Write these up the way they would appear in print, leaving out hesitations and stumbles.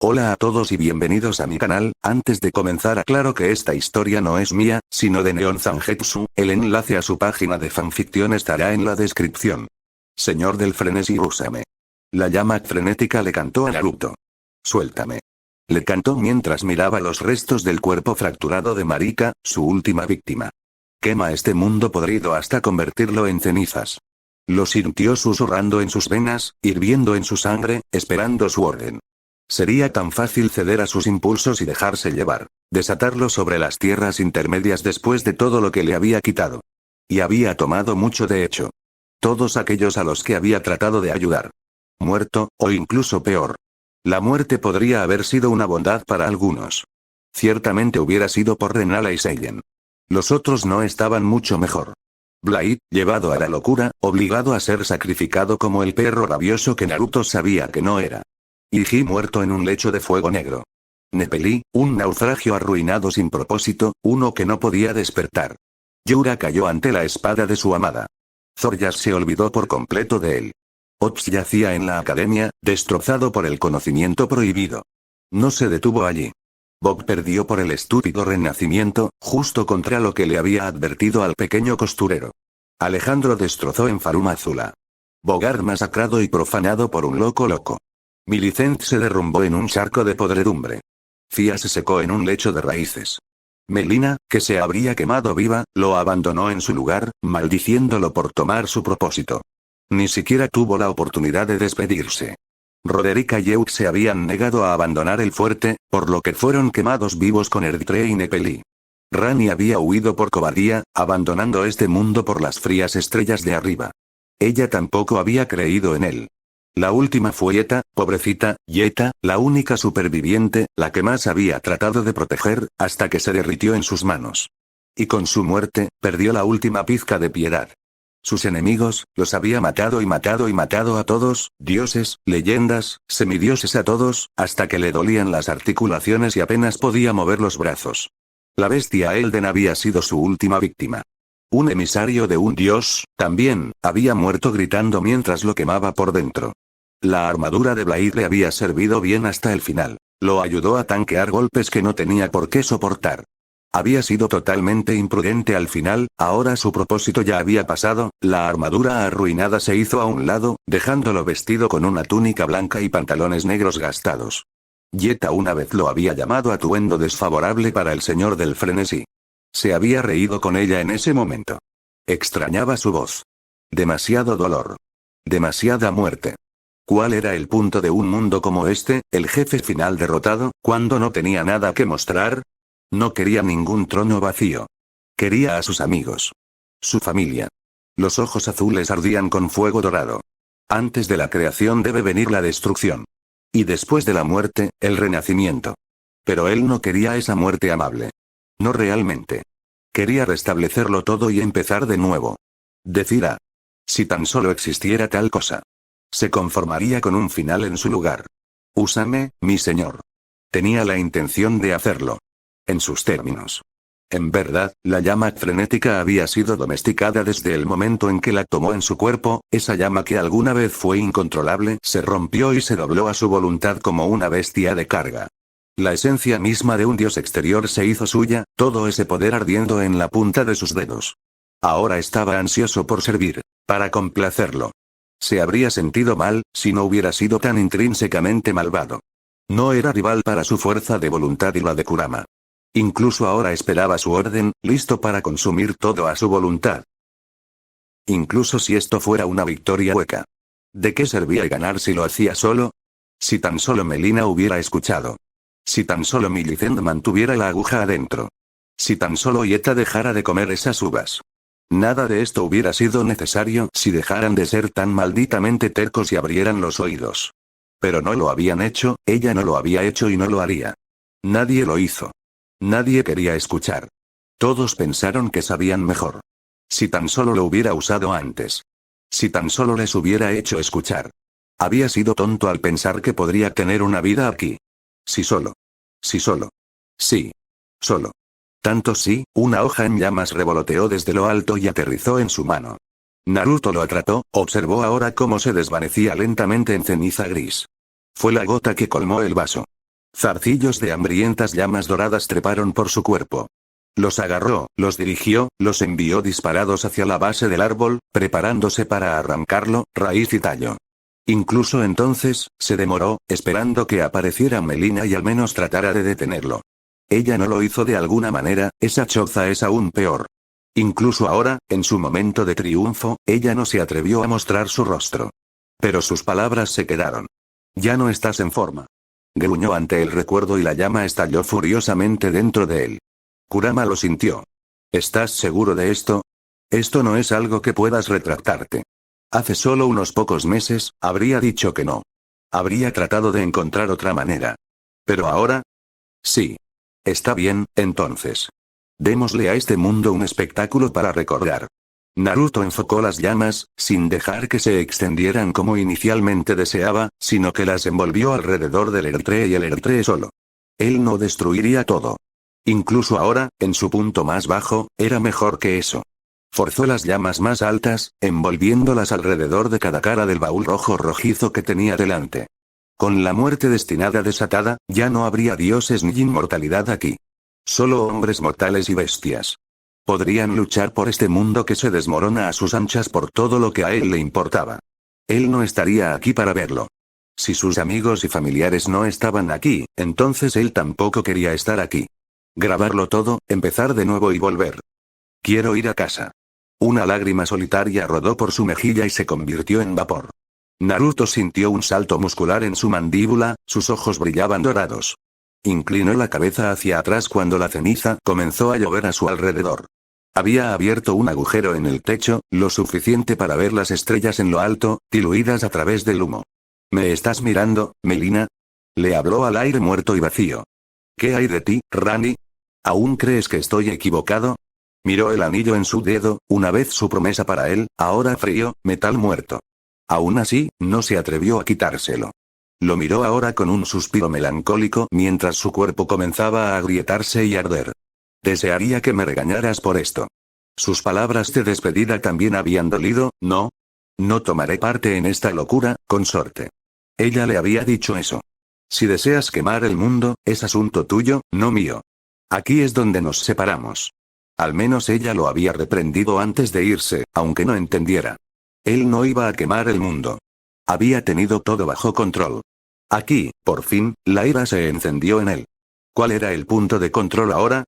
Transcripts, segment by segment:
Hola a todos y bienvenidos a mi canal. Antes de comenzar aclaro que esta historia no es mía, sino de Neon Zangetsu. El enlace a su página de fanficción estará en la descripción. Señor del frenesí, úsame. La llama frenética le cantó a Naruto. Suéltame. Le cantó mientras miraba los restos del cuerpo fracturado de Marika, su última víctima. Quema este mundo podrido hasta convertirlo en cenizas. Lo sintió susurrando en sus venas, hirviendo en su sangre, esperando su orden. Sería tan fácil ceder a sus impulsos y dejarse llevar, desatarlo sobre las tierras intermedias después de todo lo que le había quitado. Y había tomado mucho de hecho. Todos aquellos a los que había tratado de ayudar. Muerto, o incluso peor. La muerte podría haber sido una bondad para algunos. Ciertamente hubiera sido por Renala y Seiyen. Los otros no estaban mucho mejor. Blade, llevado a la locura, obligado a ser sacrificado como el perro rabioso que Naruto sabía que no era. Iji muerto en un lecho de fuego negro. Nepeli, un naufragio arruinado sin propósito, uno que no podía despertar. Yura cayó ante la espada de su amada. Zoryas se olvidó por completo de él. Ops yacía en la academia, destrozado por el conocimiento prohibido. No se detuvo allí. Bob perdió por el estúpido renacimiento, justo contra lo que le había advertido al pequeño costurero. Alejandro destrozó en Faruma Azula. Bogart masacrado y profanado por un loco. Millicent se derrumbó en un charco de podredumbre. Fia se secó en un lecho de raíces. Melina, que se habría quemado viva, lo abandonó en su lugar, maldiciéndolo por tomar su propósito. Ni siquiera tuvo la oportunidad de despedirse. Roderick y Euk se habían negado a abandonar el fuerte, por lo que fueron quemados vivos con Erdtree y Nepeli. Rani había huido por cobardía, abandonando este mundo por las frías estrellas de arriba. Ella tampoco había creído en él. La última fue Yeta, pobrecita, Yeta, la única superviviente, la que más había tratado de proteger, hasta que se derritió en sus manos. Y con su muerte, perdió la última pizca de piedad. Sus enemigos, los había matado a todos, dioses, leyendas, semidioses a todos, hasta que le dolían las articulaciones y apenas podía mover los brazos. La bestia Elden había sido su última víctima. Un emisario de un dios, también, había muerto gritando mientras lo quemaba por dentro. La armadura de Blade le había servido bien hasta el final. Lo ayudó a tanquear golpes que no tenía por qué soportar. Había sido totalmente imprudente al final, ahora su propósito ya había pasado, la armadura arruinada se hizo a un lado, dejándolo vestido con una túnica blanca y pantalones negros gastados. Yeta una vez lo había llamado atuendo desfavorable para el señor del frenesí. Se había reído con ella en ese momento. Extrañaba su voz. Demasiado dolor. Demasiada muerte. ¿Cuál era el punto de un mundo como este, el jefe final derrotado, cuando no tenía nada que mostrar? No quería ningún trono vacío. Quería a sus amigos. Su familia. Los ojos azules ardían con fuego dorado. Antes de la creación debe venir la destrucción. Y después de la muerte, el renacimiento. Pero él no quería esa muerte amable. No realmente. Quería restablecerlo todo y empezar de nuevo. Decir si tan solo existiera tal cosa. Se conformaría con un final en su lugar. Úsame, mi señor. Tenía la intención de hacerlo. En sus términos. En verdad, la llama frenética había sido domesticada desde el momento en que la tomó en su cuerpo, esa llama que alguna vez fue incontrolable se rompió y se dobló a su voluntad como una bestia de carga. La esencia misma de un dios exterior se hizo suya, todo ese poder ardiendo en la punta de sus dedos. Ahora estaba ansioso por servir, para complacerlo. Se habría sentido mal, si no hubiera sido tan intrínsecamente malvado. No era rival para su fuerza de voluntad y la de Kurama. Incluso ahora esperaba su orden, listo para consumir todo a su voluntad. Incluso si esto fuera una victoria hueca. ¿De qué servía ganar si lo hacía solo? Si tan solo Melina hubiera escuchado. Si tan solo Millicent mantuviera la aguja adentro. Si tan solo Yeta dejara de comer esas uvas. Nada de esto hubiera sido necesario si dejaran de ser tan malditamente tercos y abrieran los oídos. Pero no lo habían hecho, ella no lo había hecho y no lo haría. Nadie lo hizo. Nadie quería escuchar. Todos pensaron que sabían mejor. Si tan solo lo hubiera usado antes. Si tan solo les hubiera hecho escuchar. Había sido tonto al pensar que podría tener una vida aquí. Si solo. Si solo. Sí. Solo. Tanto sí, una hoja en llamas revoloteó desde lo alto y aterrizó en su mano. Naruto lo atrapó, observó ahora cómo se desvanecía lentamente en ceniza gris. Fue la gota que colmó el vaso. Zarcillos de hambrientas llamas doradas treparon por su cuerpo. Los agarró, los dirigió, los envió disparados hacia la base del árbol, preparándose para arrancarlo, raíz y tallo. Incluso entonces, se demoró, esperando que apareciera Melina y al menos tratara de detenerlo. Ella no lo hizo de alguna manera, esa choza es aún peor. Incluso ahora, en su momento de triunfo, ella no se atrevió a mostrar su rostro. Pero sus palabras se quedaron. Ya no estás en forma. Gruñó ante el recuerdo y la llama estalló furiosamente dentro de él. Kurama lo sintió. ¿Estás seguro de esto? Esto no es algo que puedas retractarte. Hace solo unos pocos meses, habría dicho que no. Habría tratado de encontrar otra manera. ¿Pero ahora? Sí. Está bien, entonces. Démosle a este mundo un espectáculo para recordar. Naruto enfocó las llamas, sin dejar que se extendieran como inicialmente deseaba, sino que las envolvió alrededor del Eritree y el Eritree solo. Él no destruiría todo. Incluso ahora, en su punto más bajo, era mejor que eso. Forzó las llamas más altas, envolviéndolas alrededor de cada cara del baúl rojo rojizo que tenía delante. Con la muerte destinada desatada, ya no habría dioses ni inmortalidad aquí. Solo hombres mortales y bestias. Podrían luchar por este mundo que se desmorona a sus anchas por todo lo que a él le importaba. Él no estaría aquí para verlo. Si sus amigos y familiares no estaban aquí, entonces él tampoco quería estar aquí. Grabarlo todo, empezar de nuevo y volver. Quiero ir a casa. Una lágrima solitaria rodó por su mejilla y se convirtió en vapor. Naruto sintió un salto muscular en su mandíbula, sus ojos brillaban dorados. Inclinó la cabeza hacia atrás cuando la ceniza comenzó a llover a su alrededor. Había abierto un agujero en el techo, lo suficiente para ver las estrellas en lo alto, diluidas a través del humo. ¿Me estás mirando, Melina? Le habló al aire muerto y vacío. ¿Qué hay de ti, Rani? ¿Aún crees que estoy equivocado? Miró el anillo en su dedo, una vez su promesa para él, ahora frío, metal muerto. Aún así, no se atrevió a quitárselo. Lo miró ahora con un suspiro melancólico mientras su cuerpo comenzaba a agrietarse y arder. Desearía que me regañaras por esto. Sus palabras de despedida también habían dolido, ¿no? No tomaré parte en esta locura, consorte. Ella le había dicho eso. Si deseas quemar el mundo, es asunto tuyo, no mío. Aquí es donde nos separamos. Al menos ella lo había reprendido antes de irse, aunque no entendiera. Él no iba a quemar el mundo. Había tenido todo bajo control. Aquí, por fin, la ira se encendió en él. ¿Cuál era el punto de control ahora?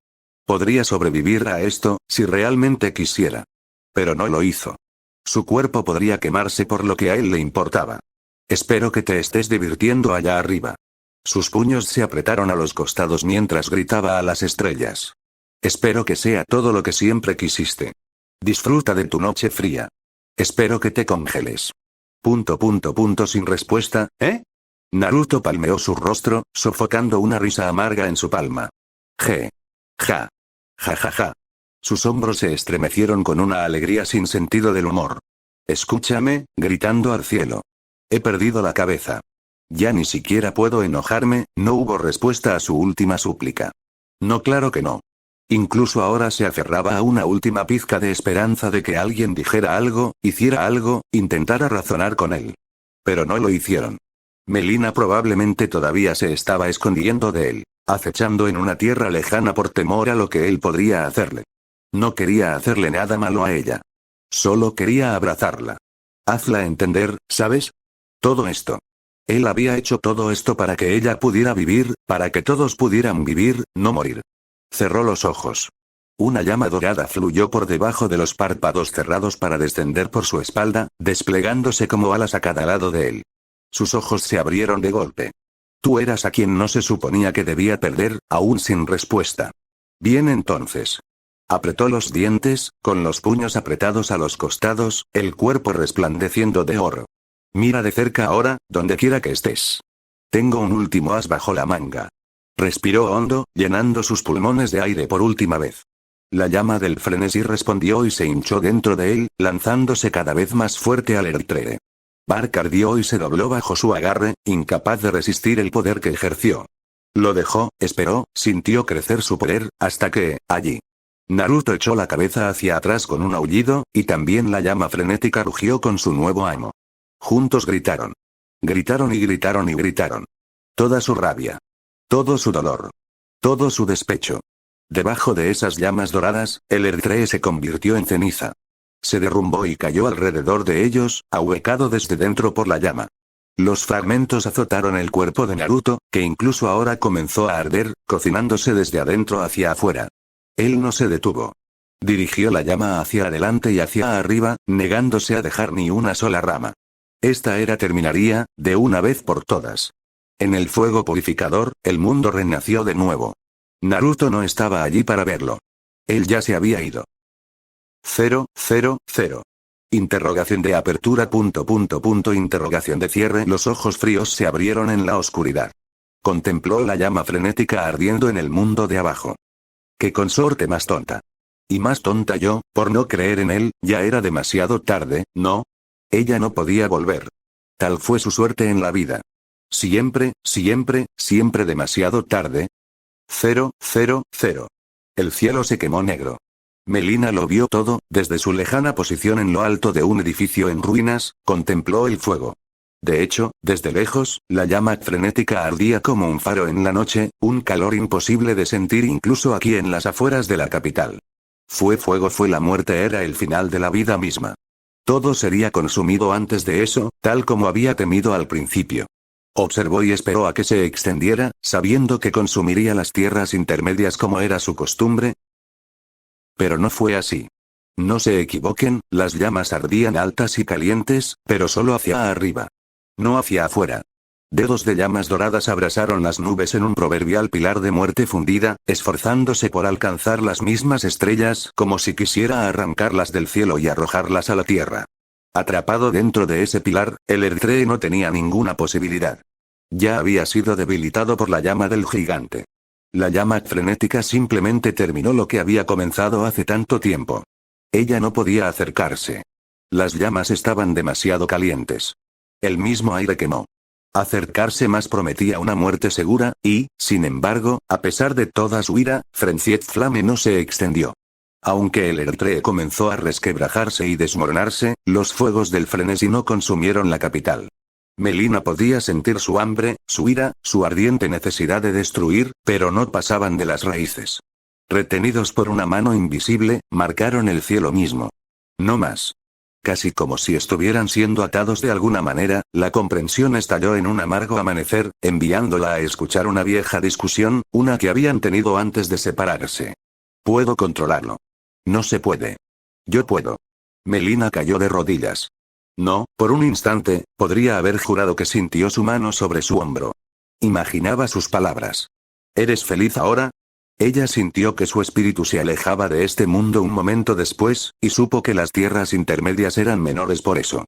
Podría sobrevivir a esto, si realmente quisiera. Pero no lo hizo. Su cuerpo podría quemarse por lo que a él le importaba. Espero que te estés divirtiendo allá arriba. Sus puños se apretaron a los costados mientras gritaba a las estrellas. Espero que sea todo lo que siempre quisiste. Disfruta de tu noche fría. Espero que te congeles. Sin respuesta, ¿eh? Naruto palmeó su rostro, sofocando una risa amarga en su palma. Ja. Ja. Ja ja ja. Sus hombros se estremecieron con una alegría sin sentido del humor. Escúchame, gritando al cielo. He perdido la cabeza. Ya ni siquiera puedo enojarme, no hubo respuesta a su última súplica. No, claro que no. Incluso ahora se aferraba a una última pizca de esperanza de que alguien dijera algo, hiciera algo, intentara razonar con él. Pero no lo hicieron. Melina probablemente todavía se estaba escondiendo de él, acechando en una tierra lejana por temor a lo que él podría hacerle. No quería hacerle nada malo a ella. Solo quería abrazarla. Hazla entender, ¿sabes? Todo esto. Él había hecho todo esto para que ella pudiera vivir, para que todos pudieran vivir, no morir. Cerró los ojos. Una llama dorada fluyó por debajo de los párpados cerrados para descender por su espalda, desplegándose como alas a cada lado de él. Sus ojos se abrieron de golpe. Tú eras a quien no se suponía que debía perder, aún sin respuesta. Bien entonces. Apretó los dientes, con los puños apretados a los costados, el cuerpo resplandeciendo de oro. Mira de cerca ahora, donde quiera que estés. Tengo un último as bajo la manga. Respiró hondo, llenando sus pulmones de aire por última vez. La llama del frenesí respondió y se hinchó dentro de él, lanzándose cada vez más fuerte al Eritree. Bark ardió y se dobló bajo su agarre, incapaz de resistir el poder que ejerció. Lo dejó, esperó, sintió crecer su poder, hasta que, allí. Naruto echó la cabeza hacia atrás con un aullido, y también la llama frenética rugió con su nuevo amo. Juntos gritaron. Gritaron y gritaron y gritaron. Toda su rabia. Todo su dolor. Todo su despecho. Debajo de esas llamas doradas, el Erdtree se convirtió en ceniza. Se derrumbó y cayó alrededor de ellos, ahuecado desde dentro por la llama. Los fragmentos azotaron el cuerpo de Naruto, que incluso ahora comenzó a arder, cocinándose desde adentro hacia afuera. Él no se detuvo. Dirigió la llama hacia adelante y hacia arriba, negándose a dejar ni una sola rama. Esta era terminaría, de una vez por todas. En el fuego purificador, el mundo renació de nuevo. Naruto no estaba allí para verlo. Él ya se había ido. 000. Interrogación de apertura. Interrogación de cierre. Los ojos fríos se abrieron en la oscuridad. Contempló la llama frenética ardiendo en el mundo de abajo. ¡Qué consorte más tonta! Y más tonta yo, por no creer en él, ya era demasiado tarde, ¿no? Ella no podía volver. Tal fue su suerte en la vida. Siempre, siempre, siempre demasiado tarde. 000. El cielo se quemó negro. Melina lo vio todo, desde su lejana posición en lo alto de un edificio en ruinas, contempló el fuego. De hecho, desde lejos, la llama frenética ardía como un faro en la noche, un calor imposible de sentir incluso aquí en las afueras de la capital. Fue fuego, fue la muerte, era el final de la vida misma. Todo sería consumido antes de eso, tal como había temido al principio. Observó y esperó a que se extendiera, sabiendo que consumiría las tierras intermedias como era su costumbre. Pero no fue así. No se equivoquen, las llamas ardían altas y calientes, pero solo hacia arriba. No hacia afuera. Dedos de llamas doradas abrasaron las nubes en un proverbial pilar de muerte fundida, esforzándose por alcanzar las mismas estrellas, como si quisiera arrancarlas del cielo y arrojarlas a la tierra. Atrapado dentro de ese pilar, el Erdtree no tenía ninguna posibilidad. Ya había sido debilitado por la llama del gigante. La llama frenética simplemente terminó lo que había comenzado hace tanto tiempo. Ella no podía acercarse. Las llamas estaban demasiado calientes. El mismo aire quemó. Acercarse más prometía una muerte segura, y, sin embargo, a pesar de toda su ira, Frenzied Flame no se extendió. Aunque el Erdtree comenzó a resquebrajarse y desmoronarse, los fuegos del frenesí no consumieron la capital. Melina podía sentir su hambre, su ira, su ardiente necesidad de destruir, pero no pasaban de las raíces. Retenidos por una mano invisible, marcaron el cielo mismo. No más. Casi como si estuvieran siendo atados de alguna manera, la comprensión estalló en un amargo amanecer, enviándola a escuchar una vieja discusión, una que habían tenido antes de separarse. Puedo controlarlo. No se puede. Yo puedo. Melina cayó de rodillas. No, por un instante, podría haber jurado que sintió su mano sobre su hombro. Imaginaba sus palabras. ¿Eres feliz ahora? Ella sintió que su espíritu se alejaba de este mundo un momento después, y supo que las tierras intermedias eran menores por eso.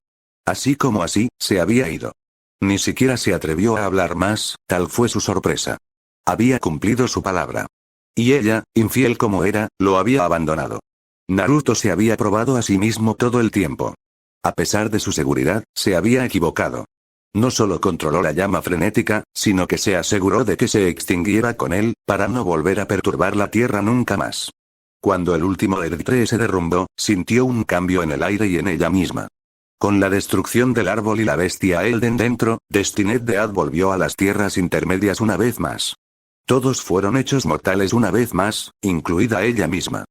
Así como así, se había ido. Ni siquiera se atrevió a hablar más, tal fue su sorpresa. Había cumplido su palabra. Y ella, infiel como era, lo había abandonado. Naruto se había probado a sí mismo todo el tiempo. A pesar de su seguridad, se había equivocado. No solo controló la llama frenética, sino que se aseguró de que se extinguiera con él, para no volver a perturbar la tierra nunca más. Cuando el último Erdtree se derrumbó, sintió un cambio en el aire y en ella misma. Con la destrucción del árbol y la bestia Elden dentro, Destined Dead volvió a las tierras intermedias una vez más. Todos fueron hechos mortales una vez más, incluida ella misma.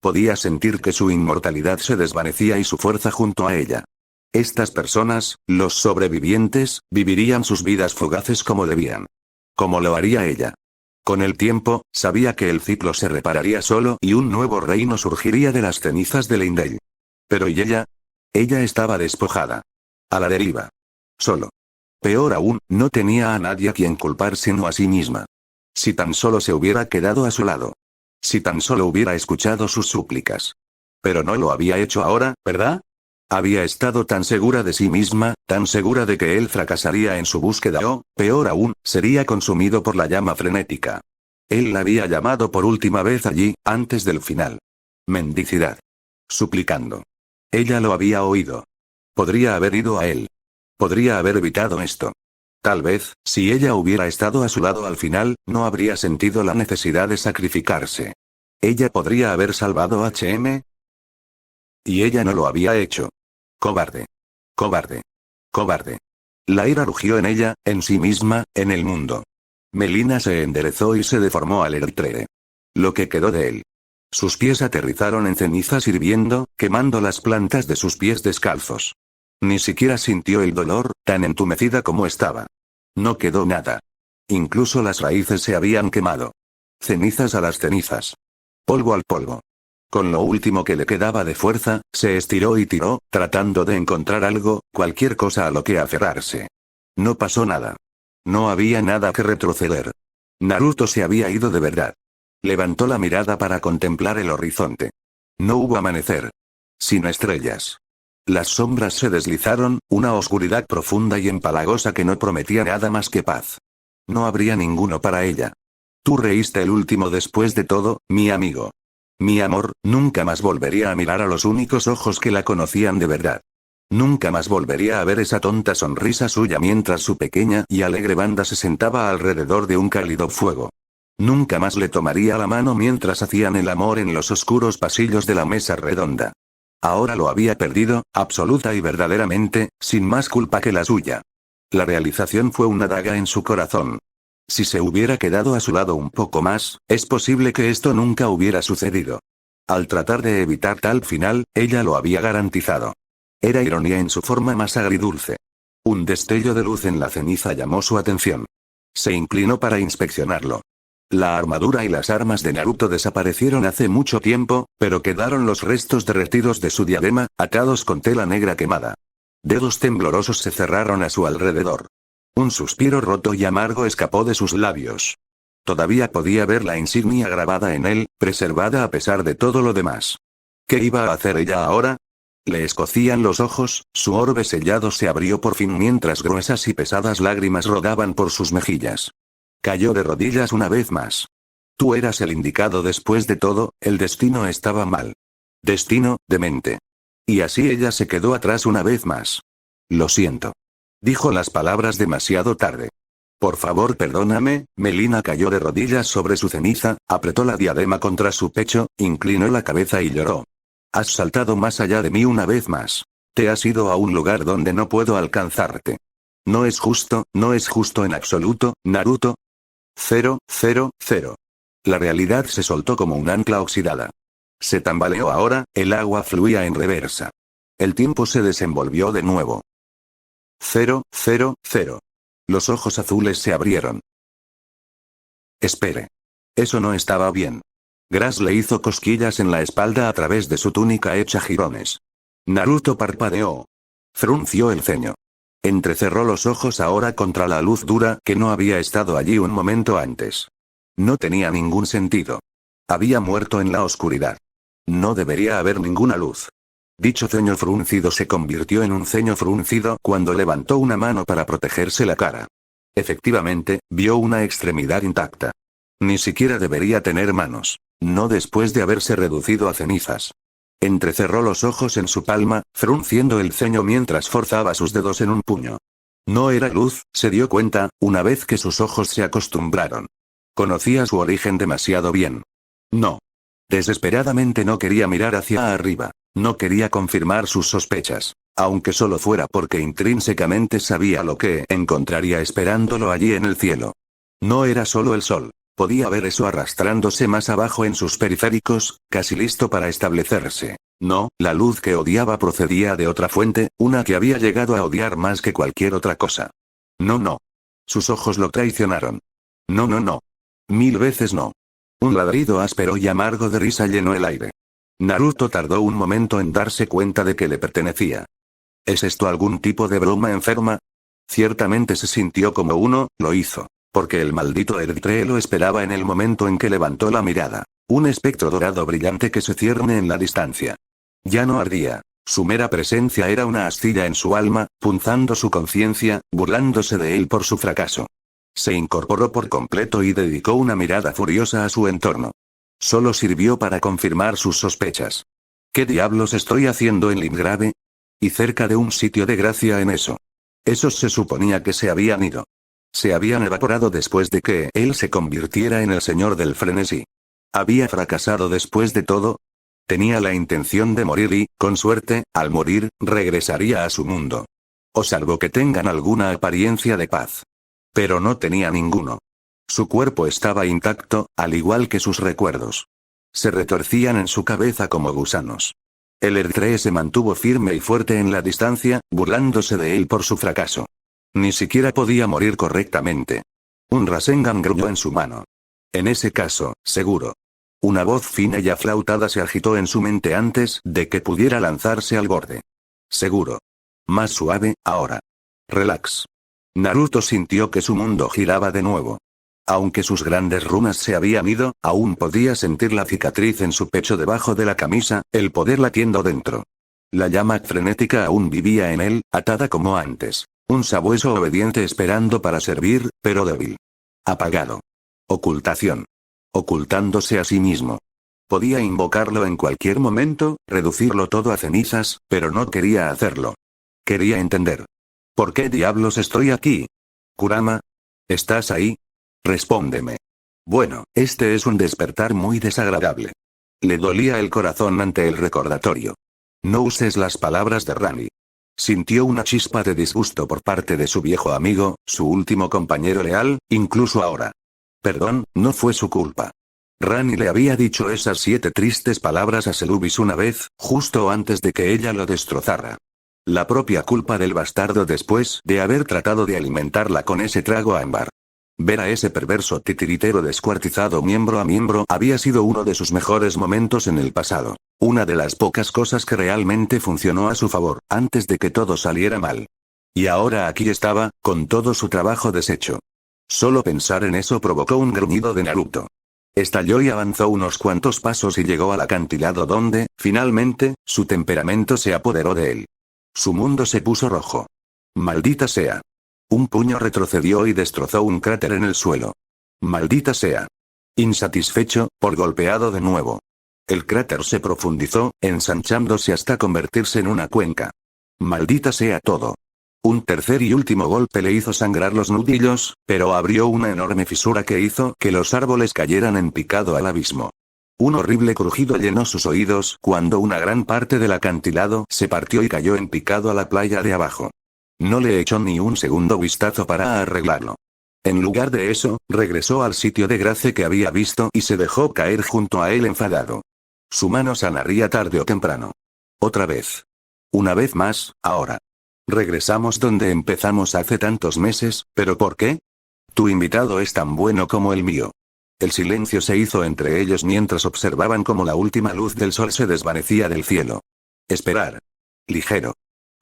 Podía sentir que su inmortalidad se desvanecía y su fuerza junto a ella. Estas personas, los sobrevivientes, vivirían sus vidas fugaces como debían. Como lo haría ella. Con el tiempo, sabía que el ciclo se repararía solo y un nuevo reino surgiría de las cenizas de Leyndell. Pero ¿y ella? Ella estaba despojada. A la deriva. Solo. Peor aún, no tenía a nadie a quien culpar sino a sí misma. Si tan solo se hubiera quedado a su lado. Si tan solo hubiera escuchado sus súplicas. Pero no lo había hecho ahora, ¿verdad? Había estado tan segura de sí misma, tan segura de que él fracasaría en su búsqueda o, peor aún, sería consumido por la llama frenética. Él la había llamado por última vez allí, antes del final. Mendicidad. Suplicando. Ella lo había oído. Podría haber ido a él. Podría haber evitado esto. Tal vez, si ella hubiera estado a su lado al final, no habría sentido la necesidad de sacrificarse. Ella podría haber salvado a HM. Y ella no lo había hecho. Cobarde. Cobarde. Cobarde. La ira rugió en ella, en sí misma, en el mundo. Melina se enderezó y se deformó al Eritree. Lo que quedó de él. Sus pies aterrizaron en cenizas hirviendo, quemando las plantas de sus pies descalzos. Ni siquiera sintió el dolor, tan entumecida como estaba. No quedó nada. Incluso las raíces se habían quemado. Cenizas a las cenizas. Polvo al polvo. Con lo último que le quedaba de fuerza, se estiró y tiró, tratando de encontrar algo, cualquier cosa a lo que aferrarse. No pasó nada. No había nada que retroceder. Naruto se había ido de verdad. Levantó la mirada para contemplar el horizonte. No hubo amanecer. Sino estrellas. Las sombras se deslizaron, una oscuridad profunda y empalagosa que no prometía nada más que paz. No habría ninguno para ella. Tú reíste el último después de todo, mi amigo. Mi amor, nunca más volvería a mirar a los únicos ojos que la conocían de verdad. Nunca más volvería a ver esa tonta sonrisa suya mientras su pequeña y alegre banda se sentaba alrededor de un cálido fuego. Nunca más le tomaría la mano mientras hacían el amor en los oscuros pasillos de la mesa redonda. Ahora lo había perdido, absoluta y verdaderamente, sin más culpa que la suya. La realización fue una daga en su corazón. Si se hubiera quedado a su lado un poco más, es posible que esto nunca hubiera sucedido. Al tratar de evitar tal final, ella lo había garantizado. Era ironía en su forma más agridulce. Un destello de luz en la ceniza llamó su atención. Se inclinó para inspeccionarlo. La armadura y las armas de Naruto desaparecieron hace mucho tiempo, pero quedaron los restos derretidos de su diadema, atados con tela negra quemada. Dedos temblorosos se cerraron a su alrededor. Un suspiro roto y amargo escapó de sus labios. Todavía podía ver la insignia grabada en él, preservada a pesar de todo lo demás. ¿Qué iba a hacer ella ahora? Le escocían los ojos, su orbe sellado se abrió por fin mientras gruesas y pesadas lágrimas rodaban por sus mejillas. Cayó de rodillas una vez más. Tú eras el indicado después de todo, el destino estaba mal. Destino, demente. Y así ella se quedó atrás una vez más. Lo siento. Dijo las palabras demasiado tarde. Por favor, perdóname. Melina cayó de rodillas sobre su ceniza, apretó la diadema contra su pecho, inclinó la cabeza y lloró. Has saltado más allá de mí una vez más. Te has ido a un lugar donde no puedo alcanzarte. No es justo en absoluto, Naruto. 0, 0, 0. La realidad se soltó como un ancla oxidada. Se tambaleó ahora, el agua fluía en reversa. El tiempo se desenvolvió de nuevo. 0, 0, 0. Los ojos azules se abrieron. Espere. Eso no estaba bien. Grass le hizo cosquillas en la espalda a través de su túnica hecha jirones. Naruto parpadeó. Frunció el ceño. Entrecerró los ojos ahora contra la luz dura que no había estado allí un momento antes. No tenía ningún sentido. Había muerto en la oscuridad. No debería haber ninguna luz. Dicho ceño fruncido se convirtió en un ceño fruncido cuando levantó una mano para protegerse la cara. Efectivamente, vio una extremidad intacta. Ni siquiera debería tener manos. No después de haberse reducido a cenizas. Entrecerró los ojos en su palma, frunciendo el ceño mientras forzaba sus dedos en un puño. No era luz, se dio cuenta, una vez que sus ojos se acostumbraron. Conocía su origen demasiado bien. No. Desesperadamente no quería mirar hacia arriba. No quería confirmar sus sospechas. Aunque solo fuera porque intrínsecamente sabía lo que encontraría esperándolo allí en el cielo. No era solo el sol. Podía ver eso arrastrándose más abajo en sus periféricos, casi listo para establecerse. No, la luz que odiaba procedía de otra fuente, una que había llegado a odiar más que cualquier otra cosa. No. Sus ojos lo traicionaron. No. 1000 veces no. Un ladrido áspero y amargo de risa llenó el aire. Naruto tardó un momento en darse cuenta de que le pertenecía. ¿Es esto algún tipo de broma enferma? Ciertamente se sintió como uno, lo hizo. Porque el maldito Eritree lo esperaba en el momento en que levantó la mirada. Un espectro dorado brillante que se cierne en la distancia. Ya no ardía. Su mera presencia era una astilla en su alma, punzando su conciencia, burlándose de él por su fracaso. Se incorporó por completo y dedicó una mirada furiosa a su entorno. Solo sirvió para confirmar sus sospechas. ¿Qué diablos estoy haciendo en Limgrave? Y cerca de un sitio de gracia en eso. Esos se suponía que se habían ido. Se habían evaporado después de que él se convirtiera en el señor del frenesí. Había fracasado después de todo. Tenía la intención de morir y, con suerte, al morir, regresaría a su mundo. O salvo que tengan alguna apariencia de paz. Pero no tenía ninguno. Su cuerpo estaba intacto, al igual que sus recuerdos. Se retorcían en su cabeza como gusanos. El Erdtree se mantuvo firme y fuerte en la distancia, burlándose de él por su fracaso. Ni siquiera podía morir correctamente. Un Rasengan gruñó en su mano. En ese caso, seguro. Una voz fina y aflautada se agitó en su mente antes de que pudiera lanzarse al borde. Seguro. Más suave, ahora. Relax. Naruto sintió que su mundo giraba de nuevo. Aunque sus grandes runas se habían ido, aún podía sentir la cicatriz en su pecho debajo de la camisa, el poder latiendo dentro. La llama frenética aún vivía en él, atada como antes. Un sabueso obediente esperando para servir, pero débil. Apagado. Ocultación. Ocultándose a sí mismo. Podía invocarlo en cualquier momento, reducirlo todo a cenizas, pero no quería hacerlo. Quería entender. ¿Por qué diablos estoy aquí? Kurama. ¿Estás ahí? Respóndeme. Bueno, este es un despertar muy desagradable. Le dolía el corazón ante el recordatorio. No uses las palabras de Rani. Sintió una chispa de disgusto por parte de su viejo amigo, su último compañero leal, incluso ahora. Perdón, no fue su culpa. Rani le había dicho esas 7 tristes palabras a Celubis una vez, justo antes de que ella lo destrozara. La propia culpa del bastardo después de haber tratado de alimentarla con ese trago ámbar. Ver a ese perverso titiritero descuartizado miembro a miembro había sido uno de sus mejores momentos en el pasado. Una de las pocas cosas que realmente funcionó a su favor, antes de que todo saliera mal. Y ahora aquí estaba, con todo su trabajo deshecho. Solo pensar en eso provocó un gruñido de Naruto. Estalló y avanzó unos cuantos pasos y llegó al acantilado donde, finalmente, su temperamento se apoderó de él. Su mundo se puso rojo. Maldita sea. Un puño retrocedió y destrozó un cráter en el suelo. Maldita sea. Insatisfecho, por golpeado de nuevo. El cráter se profundizó, ensanchándose hasta convertirse en una cuenca. Maldita sea todo. Un tercer y último golpe le hizo sangrar los nudillos, pero abrió una enorme fisura que hizo que los árboles cayeran en picado al abismo. Un horrible crujido llenó sus oídos cuando una gran parte del acantilado se partió y cayó en picado a la playa de abajo. No le echó ni un segundo vistazo para arreglarlo. En lugar de eso, regresó al sitio de Grace que había visto y se dejó caer junto a él enfadado. Su mano sanaría tarde o temprano. Otra vez. Una vez más, ahora. Regresamos donde empezamos hace tantos meses, ¿pero por qué? Tu invitado es tan bueno como el mío. El silencio se hizo entre ellos mientras observaban cómo la última luz del sol se desvanecía del cielo. Esperar. Ligero.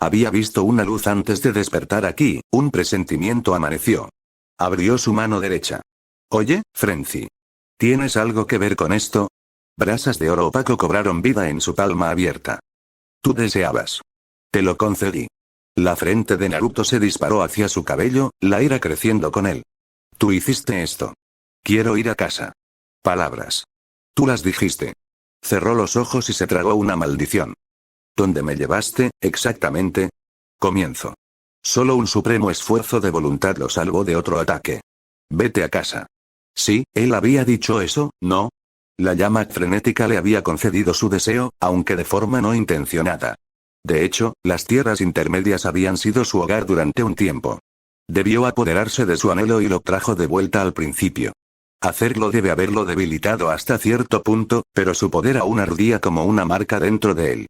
Había visto una luz antes de despertar aquí, un presentimiento amaneció. Abrió su mano derecha. Oye, Frenzy. ¿Tienes algo que ver con esto? Brasas de oro opaco cobraron vida en su palma abierta. Tú deseabas. Te lo concedí. La frente de Naruto se disparó hacia su cabello, la ira creciendo con él. Tú hiciste esto. Quiero ir a casa. Palabras. Tú las dijiste. Cerró los ojos y se tragó una maldición. ¿Dónde me llevaste, exactamente? Comienzo. Solo un supremo esfuerzo de voluntad lo salvó de otro ataque. Vete a casa. Sí, él había dicho eso, ¿no? La llama frenética le había concedido su deseo, aunque de forma no intencionada. De hecho, las tierras intermedias habían sido su hogar durante un tiempo. Debió apoderarse de su anhelo y lo trajo de vuelta al principio. Hacerlo debe haberlo debilitado hasta cierto punto, pero su poder aún ardía como una marca dentro de él.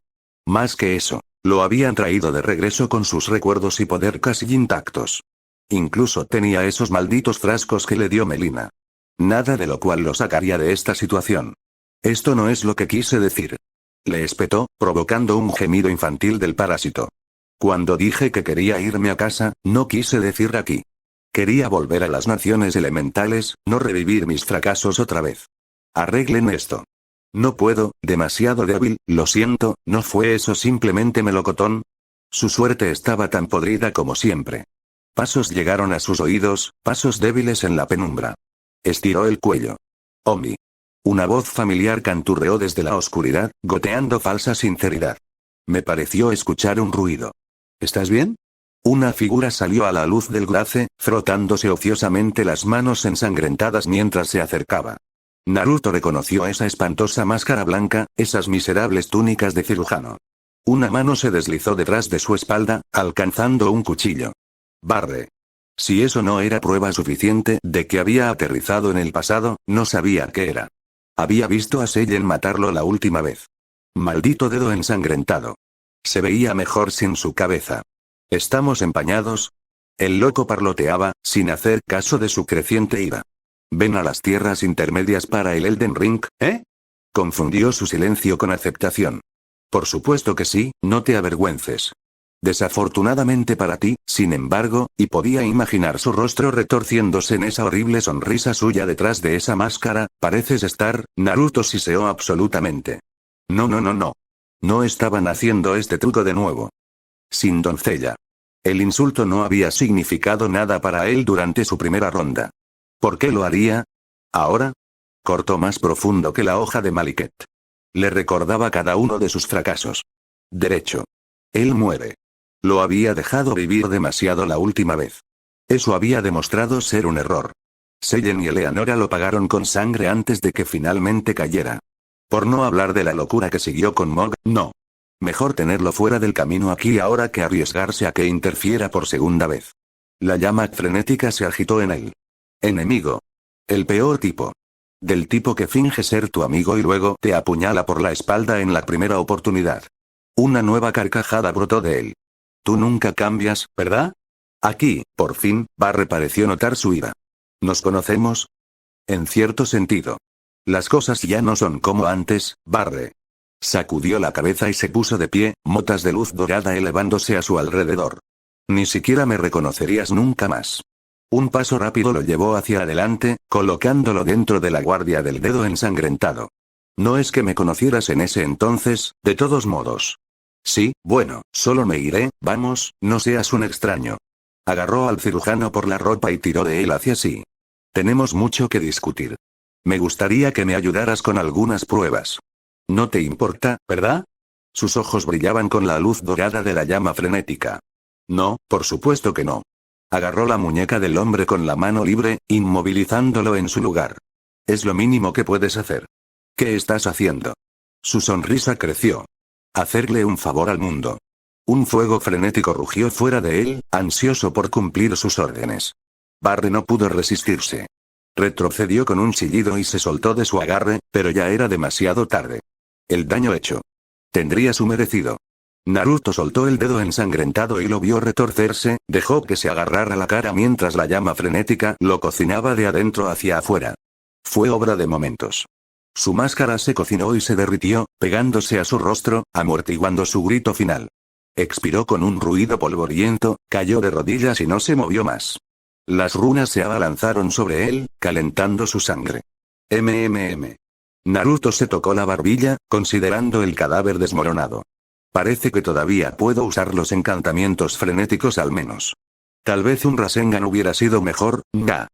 Más que eso, lo habían traído de regreso con sus recuerdos y poder casi intactos. Incluso tenía esos malditos frascos que le dio Melina. Nada de lo cual lo sacaría de esta situación. Esto no es lo que quise decir. Le espetó, provocando un gemido infantil del parásito. Cuando dije que quería irme a casa, no quise decir aquí. Quería volver a las naciones elementales, no revivir mis fracasos otra vez. Arreglen esto. No puedo, demasiado débil, lo siento, ¿no fue eso simplemente melocotón? Su suerte estaba tan podrida como siempre. Pasos llegaron a sus oídos, pasos débiles en la penumbra. Estiró el cuello. Omi. Una voz familiar canturreó desde la oscuridad, goteando falsa sinceridad. Me pareció escuchar un ruido. ¿Estás bien? Una figura salió a la luz del Grace, frotándose ociosamente las manos ensangrentadas mientras se acercaba. Naruto reconoció esa espantosa máscara blanca, esas miserables túnicas de cirujano. Una mano se deslizó detrás de su espalda, alcanzando un cuchillo. Barre. Si eso no era prueba suficiente de que había aterrizado en el pasado, no sabía qué era. Había visto a Sellen matarlo la última vez. Maldito dedo ensangrentado. Se veía mejor sin su cabeza. ¿Estamos empañados? El loco parloteaba, sin hacer caso de su creciente ira. ¿Ven a las tierras intermedias para el Elden Ring, eh? Confundió su silencio con aceptación. Por supuesto que sí, no te avergüences. Desafortunadamente para ti, sin embargo, y podía imaginar su rostro retorciéndose en esa horrible sonrisa suya detrás de esa máscara, pareces estar, Naruto siseó absolutamente. No, no, no, no. No estaban haciendo este truco de nuevo. Sin doncella. El insulto no había significado nada para él durante su primera ronda. ¿Por qué lo haría? ¿Ahora? Cortó más profundo que la hoja de Maliket. Le recordaba cada uno de sus fracasos. Derecho. Él muere. Lo había dejado vivir demasiado la última vez. Eso había demostrado ser un error. Sellen y Eleanora lo pagaron con sangre antes de que finalmente cayera. Por no hablar de la locura que siguió con Mog, no. Mejor tenerlo fuera del camino aquí ahora que arriesgarse a que interfiera por segunda vez. La llama frenética se agitó en él. Enemigo. El peor tipo. Del tipo que finge ser tu amigo y luego te apuñala por la espalda en la primera oportunidad. Una nueva carcajada brotó de él. Tú nunca cambias, ¿verdad? Aquí, por fin, Barre pareció notar su ira. ¿Nos conocemos? En cierto sentido. Las cosas ya no son como antes, Barre. Sacudió la cabeza y se puso de pie, motas de luz dorada elevándose a su alrededor. Ni siquiera me reconocerías nunca más. Un paso rápido lo llevó hacia adelante, colocándolo dentro de la guardia del dedo ensangrentado. No es que me conocieras en ese entonces, de todos modos. Sí, bueno, solo me iré, vamos, no seas un extraño. Agarró al cirujano por la ropa y tiró de él hacia sí. Tenemos mucho que discutir. Me gustaría que me ayudaras con algunas pruebas. No te importa, ¿verdad? Sus ojos brillaban con la luz dorada de la llama frenética. No, por supuesto que no. Agarró la muñeca del hombre con la mano libre, inmovilizándolo en su lugar. Es lo mínimo que puedes hacer. ¿Qué estás haciendo? Su sonrisa creció. Hacerle un favor al mundo. Un fuego frenético rugió fuera de él, ansioso por cumplir sus órdenes. Barre no pudo resistirse. Retrocedió con un chillido y se soltó de su agarre, pero ya era demasiado tarde. El daño hecho. Tendría su merecido. Naruto soltó el dedo ensangrentado y lo vio retorcerse, dejó que se agarrara la cara mientras la llama frenética lo cocinaba de adentro hacia afuera. Fue obra de momentos. Su máscara se cocinó y se derritió, pegándose a su rostro, amortiguando su grito final. Expiró con un ruido polvoriento, cayó de rodillas y no se movió más. Las runas se abalanzaron sobre él, calentando su sangre. Naruto se tocó la barbilla, considerando el cadáver desmoronado. Parece que todavía puedo usar los encantamientos frenéticos al menos. Tal vez un Rasengan hubiera sido mejor, ga.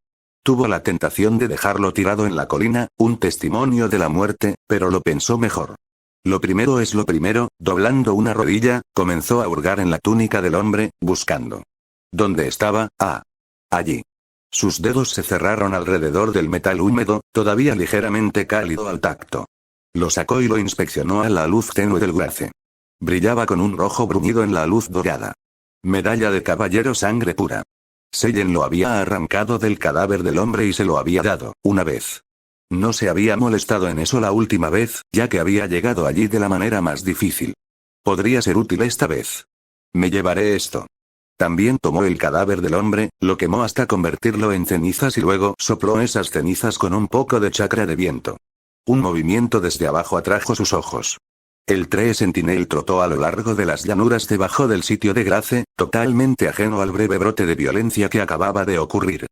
Tuvo la tentación de dejarlo tirado en la colina, un testimonio de la muerte, pero lo pensó mejor. Lo primero es lo primero, doblando una rodilla, comenzó a hurgar en la túnica del hombre, buscando. ¿Dónde estaba? Ah. Allí. Sus dedos se cerraron alrededor del metal húmedo, todavía ligeramente cálido al tacto. Lo sacó y lo inspeccionó a la luz tenue del glace. Brillaba con un rojo bruñido en la luz dorada. Medalla de caballero sangre pura. Sellen lo había arrancado del cadáver del hombre y se lo había dado, una vez. No se había molestado en eso la última vez, ya que había llegado allí de la manera más difícil. Podría ser útil esta vez. Me llevaré esto. También tomó el cadáver del hombre, lo quemó hasta convertirlo en cenizas y luego sopló esas cenizas con un poco de chakra de viento. Un movimiento desde abajo atrajo sus ojos. El Tree Sentinel trotó a lo largo de las llanuras debajo del sitio de Grace, totalmente ajeno al breve brote de violencia que acababa de ocurrir.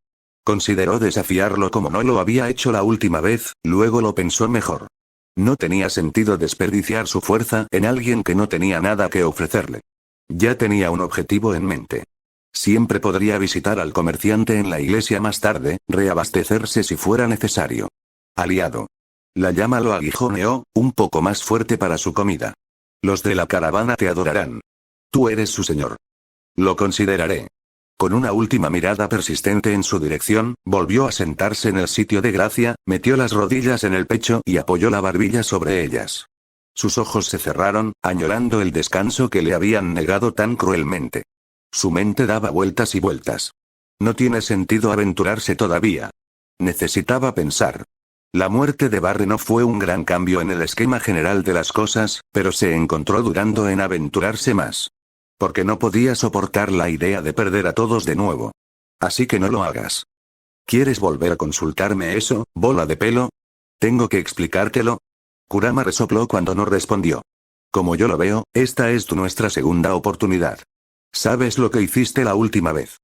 Consideró desafiarlo como no lo había hecho la última vez, luego lo pensó mejor. No tenía sentido desperdiciar su fuerza en alguien que no tenía nada que ofrecerle. Ya tenía un objetivo en mente. Siempre podría visitar al comerciante en la iglesia más tarde, reabastecerse si fuera necesario. Aliado. La llama lo aguijoneó, un poco más fuerte para su comida. Los de la caravana te adorarán. Tú eres su señor. Lo consideraré. Con una última mirada persistente en su dirección, volvió a sentarse en el sitio de gracia, metió las rodillas en el pecho y apoyó la barbilla sobre ellas. Sus ojos se cerraron, añorando el descanso que le habían negado tan cruelmente. Su mente daba vueltas y vueltas. No tiene sentido aventurarse todavía. Necesitaba pensar. La muerte de Barry no fue un gran cambio en el esquema general de las cosas, pero se encontró dudando en aventurarse más. Porque no podía soportar la idea de perder a todos de nuevo. Así que no lo hagas. ¿Quieres volver a consultarme eso, bola de pelo? ¿Tengo que explicártelo? Kurama resopló cuando no respondió. Como yo lo veo, esta es nuestra segunda oportunidad. ¿Sabes lo que hiciste la última vez?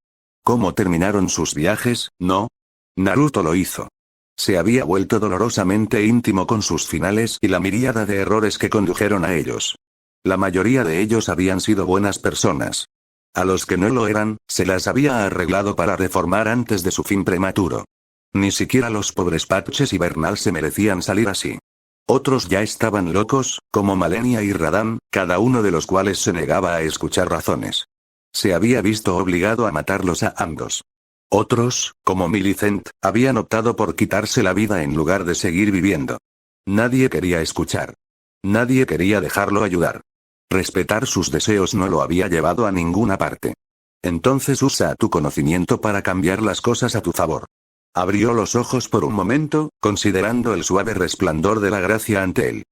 ¿Cómo terminaron sus viajes, no? Naruto lo hizo. Se había vuelto dolorosamente íntimo con sus finales y la miríada de errores que condujeron a ellos. La mayoría de ellos habían sido buenas personas. A los que no lo eran, se las había arreglado para reformar antes de su fin prematuro. Ni siquiera los pobres Patches y Bernal se merecían salir así. Otros ya estaban locos, como Malenia y Radam, cada uno de los cuales se negaba a escuchar razones. Se había visto obligado a matarlos a ambos. Otros, como Millicent, habían optado por quitarse la vida en lugar de seguir viviendo. Nadie quería escuchar. Nadie quería dejarlo ayudar. Respetar sus deseos no lo había llevado a ninguna parte. Entonces usa tu conocimiento para cambiar las cosas a tu favor. Abrió los ojos por un momento, considerando el suave resplandor de la gracia ante él.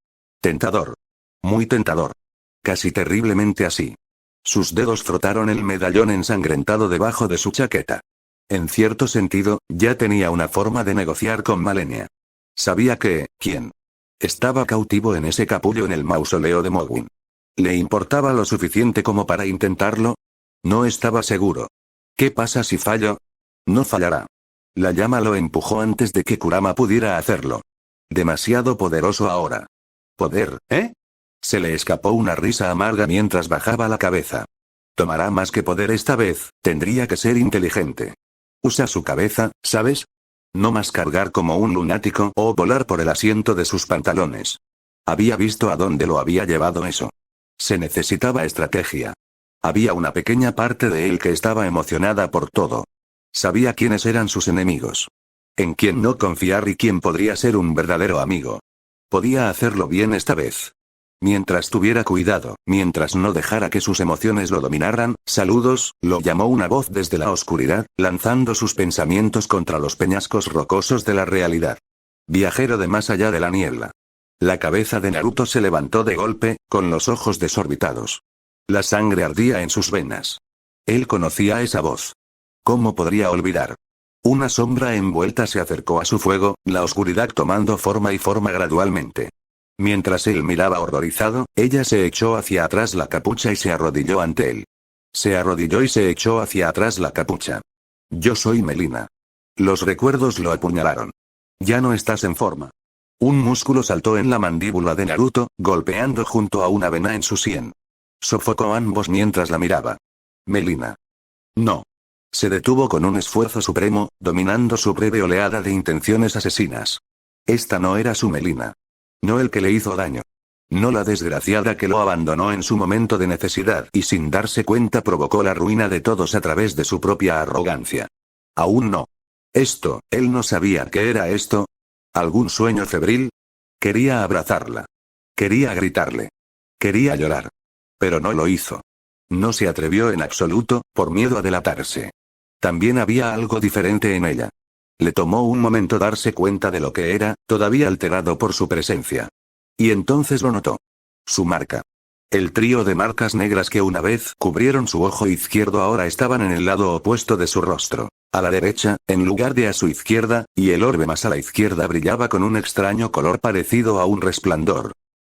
Tentador. Muy tentador. Casi terriblemente así. Sus dedos frotaron el medallón ensangrentado debajo de su chaqueta. En cierto sentido, ya tenía una forma de negociar con Malenia. Sabía que, ¿quién? Estaba cautivo en ese capullo en el mausoleo de Mogwin. ¿Le importaba lo suficiente como para intentarlo? No estaba seguro. ¿Qué pasa si fallo? No fallará. La llama lo empujó antes de que Kurama pudiera hacerlo. Demasiado poderoso ahora. ¿Poder, eh? Se le escapó una risa amarga mientras bajaba la cabeza. Tomará más que poder esta vez, tendría que ser inteligente. Usa su cabeza, ¿sabes? No más cargar como un lunático o volar por el asiento de sus pantalones. Había visto a dónde lo había llevado eso. Se necesitaba estrategia. Había una pequeña parte de él que estaba emocionada por todo. Sabía quiénes eran sus enemigos. En quién no confiar y quién podría ser un verdadero amigo. Podía hacerlo bien esta vez. Mientras tuviera cuidado, mientras no dejara que sus emociones lo dominaran, saludos, lo llamó una voz desde la oscuridad, lanzando sus pensamientos contra los peñascos rocosos de la realidad. Viajero de más allá de la niebla. La cabeza de Naruto se levantó de golpe, con los ojos desorbitados. La sangre ardía en sus venas. Él conocía esa voz. ¿Cómo podría olvidar? Una sombra envuelta se acercó a su fuego, la oscuridad tomando forma y forma gradualmente. Mientras él miraba horrorizado, ella se echó hacia atrás la capucha y se arrodilló ante él. Se arrodilló y se echó hacia atrás la capucha. Yo soy Melina. Los recuerdos lo apuñalaron. Ya no estás en forma. Un músculo saltó en la mandíbula de Naruto, golpeando junto a una vena en su sien. Sofocó a ambos mientras la miraba. Melina. No. Se detuvo con un esfuerzo supremo, dominando su breve oleada de intenciones asesinas. Esta no era su Melina. No el que le hizo daño. No la desgraciada que lo abandonó en su momento de necesidad y sin darse cuenta provocó la ruina de todos a través de su propia arrogancia. Aún no. Esto, él no sabía qué era esto. ¿Algún sueño febril? Quería abrazarla. Quería gritarle. Quería llorar. Pero no lo hizo. No se atrevió en absoluto, por miedo a delatarse. También había algo diferente en ella. Le tomó un momento darse cuenta de lo que era, todavía alterado por su presencia. Y entonces lo notó. Su marca. El trío de marcas negras que una vez cubrieron su ojo izquierdo ahora estaban en el lado opuesto de su rostro. A la derecha, en lugar de a su izquierda, y el orbe más a la izquierda brillaba con un extraño color parecido a un resplandor.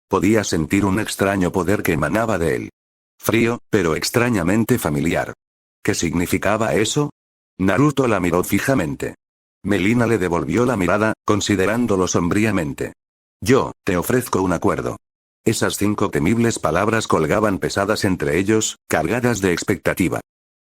Podía sentir un extraño poder que emanaba de él. Frío, pero extrañamente familiar. ¿Qué significaba eso? Naruto la miró fijamente. Melina le devolvió la mirada, considerándolo sombríamente. Yo, te ofrezco un acuerdo. Esas 5 temibles palabras colgaban pesadas entre ellos, cargadas de expectativa.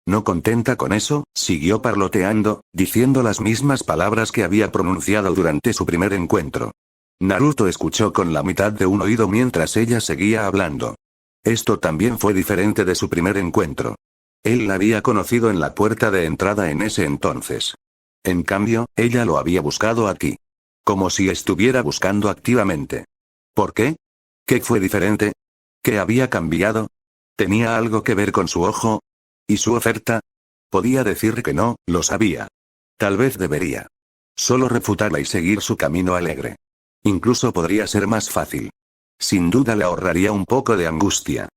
No contenta con eso, siguió parloteando, diciendo las mismas palabras que había pronunciado durante su primer encuentro. Naruto escuchó con la mitad de un oído mientras ella seguía hablando. Esto también fue diferente de su primer encuentro. Él la había conocido en la puerta de entrada en ese entonces. En cambio, ella lo había buscado aquí. Como si estuviera buscando activamente. ¿Por qué? ¿Qué fue diferente? ¿Qué había cambiado? ¿Tenía algo que ver con su ojo? ¿Y su oferta? Podía decir que no, lo sabía. Tal vez debería. Solo refutarla y seguir su camino alegre. Incluso podría ser más fácil. Sin duda le ahorraría un poco de angustia.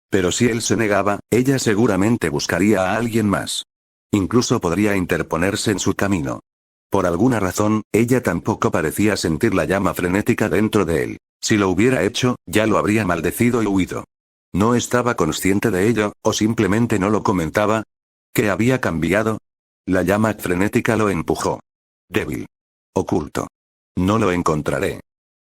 Pero si él se negaba, ella seguramente buscaría a alguien más. Incluso podría interponerse en su camino. Por alguna razón, ella tampoco parecía sentir la llama frenética dentro de él. Si lo hubiera hecho, ya lo habría maldecido y huido. ¿No estaba consciente de ello, o simplemente no lo comentaba? ¿Qué había cambiado? La llama frenética lo empujó. Débil. Oculto. No lo encontraré.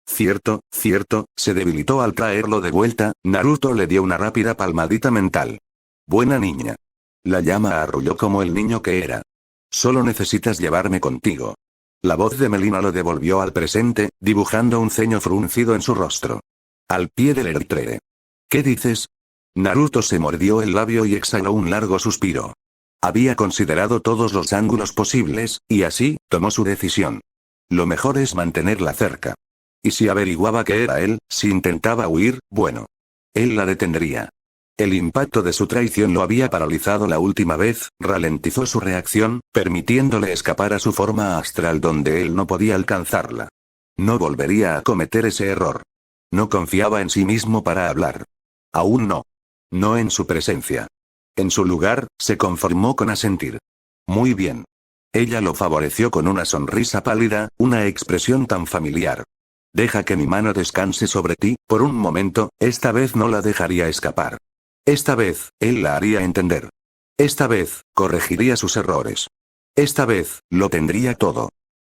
Cierto, se debilitó al traerlo de vuelta. Naruto le dio una rápida palmadita mental. Buena niña. La llama arrulló como el niño que era. Solo necesitas llevarme contigo. La voz de Melina lo devolvió al presente, dibujando un ceño fruncido en su rostro. Al pie del Eritrere. ¿Qué dices? Naruto se mordió el labio y exhaló un largo suspiro. Había considerado todos los ángulos posibles, y así, tomó su decisión. Lo mejor es mantenerla cerca. Y si averiguaba que era él, si intentaba huir, bueno. Él la detendría. El impacto de su traición lo había paralizado la última vez, ralentizó su reacción, permitiéndole escapar a su forma astral donde él no podía alcanzarla. No volvería a cometer ese error. No confiaba en sí mismo para hablar. Aún no. No en su presencia. En su lugar, se conformó con asentir. Muy bien. Ella lo favoreció con una sonrisa pálida, una expresión tan familiar. Deja que mi mano descanse sobre ti, por un momento, esta vez no la dejaría escapar. Esta vez, él la haría entender. Esta vez, corregiría sus errores. Esta vez, lo tendría todo.